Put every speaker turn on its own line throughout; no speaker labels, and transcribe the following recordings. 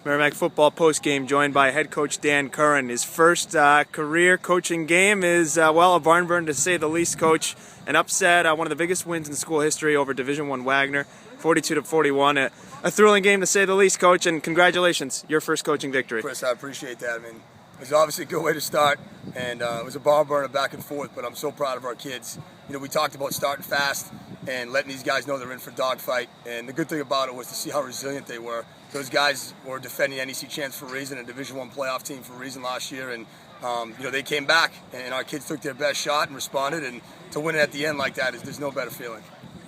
Merrimack football postgame, joined by head coach Dan Curran. His first career coaching game is, a barn burn to say the least, Coach. An upset, one of the biggest wins in school history over Division I Wagner, 42-41. A thrilling game to say the least, Coach, and congratulations, your first coaching victory.
Chris, I appreciate that. I mean, it was obviously a good way to start, and it was a barn burner back and forth, but I'm so proud of our kids. You know, we talked about starting fast and letting these guys know they're in for a dogfight, and the good thing about it was to see how resilient they were. Those guys were defending NEC champs for a reason, a Division I playoff team for a reason last year, and they came back, and our kids took their best shot and responded, and to win it at the end like that, there's no better feeling.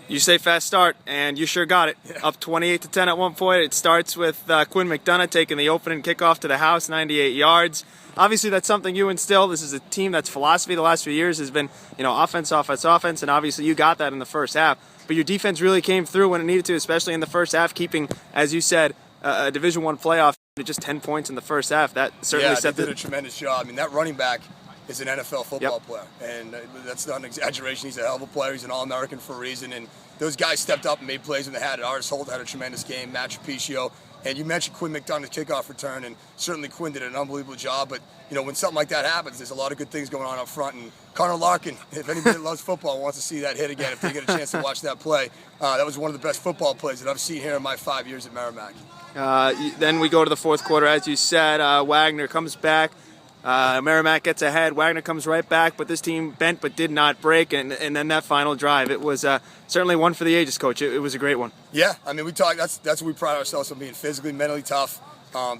You say fast start, and you sure got it. Yeah. Up 28-10 at one point. It starts with Quinn McDonough taking the opening kickoff to the house, 98 yards. Obviously, that's something you instill. This is a team that's philosophy the last few years has been, offense, and obviously you got that in the first half. But your defense really came through when it needed to, especially in the first half, keeping, as you said, a Division I playoff to just 10 points in the first half. That certainly
they did a tremendous job. I mean, that running back is an NFL football player, and that's not an exaggeration. He's a hell of a player. He's an All-American for a reason, and those guys stepped up and made plays when they had it. Artis Holt had a tremendous game, Matt Trapicio, and you mentioned Quinn McDonough's kickoff return, and certainly Quinn did an unbelievable job, but when something like that happens, there's a lot of good things going on up front, and Connor Larkin, if anybody that loves football wants to see that hit again, if they get a chance to watch that play, that was one of the best football plays that I've seen here in my 5 years at Merrimack.
Then we go to the fourth quarter, as you said. Wagner comes back. Merrimack gets ahead. Wagner comes right back, but this team bent but did not break. And then that final drive, it was certainly one for the ages, Coach. It was a great one.
Yeah, I mean, we talk. That's what we pride ourselves on: being physically, mentally tough,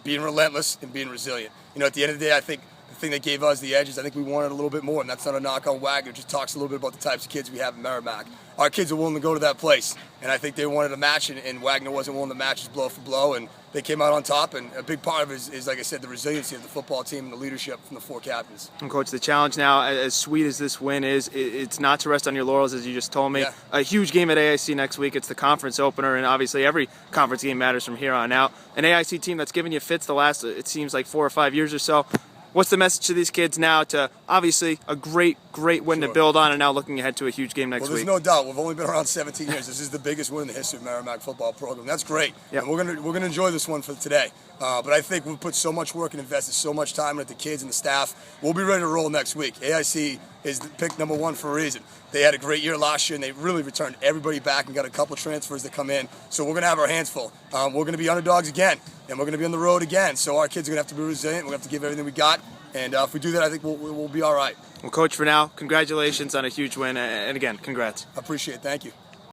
being relentless, and being resilient. At the end of the day, I think the thing that gave us the edge is I think we wanted a little bit more, and that's not a knock on Wagner. It just talks a little bit about the types of kids we have in Merrimack. Our kids are willing to go to that place, and I think they wanted a match, and Wagner wasn't willing to match us blow for blow, and they came out on top, and a big part of it is, like I said, the resiliency of the football team and the leadership from the four captains.
And Coach, the challenge now, as sweet as this win is, it's not to rest on your laurels, as you just told me.
Yeah.
A huge game at AIC next week. It's the conference opener, and obviously every conference game matters from here on out. An AIC team that's given you fits the last, it seems like 4 or 5 years or so. What's the message to these kids now to, obviously, a great win to build on, and now looking ahead to a huge game next week?
Well, there's no doubt. We've only been around 17 years. This is the biggest win in the history of Merrimack football program. That's great. Yep. And we're gonna enjoy this one for today. But I think we've put so much work and invested so much time into the kids and the staff. We'll be ready to roll next week. AIC is pick number 1 for a reason. They had a great year last year, and they really returned everybody back and got a couple transfers that come in. So we're going to have our hands full. We're going to be underdogs again, and we're going to be on the road again. So our kids are going to have to be resilient. We're going to have to give everything we got. And if we do that, I think we'll be all right.
Well, Coach, for now, congratulations on a huge win. And again, congrats.
I appreciate it. Thank you.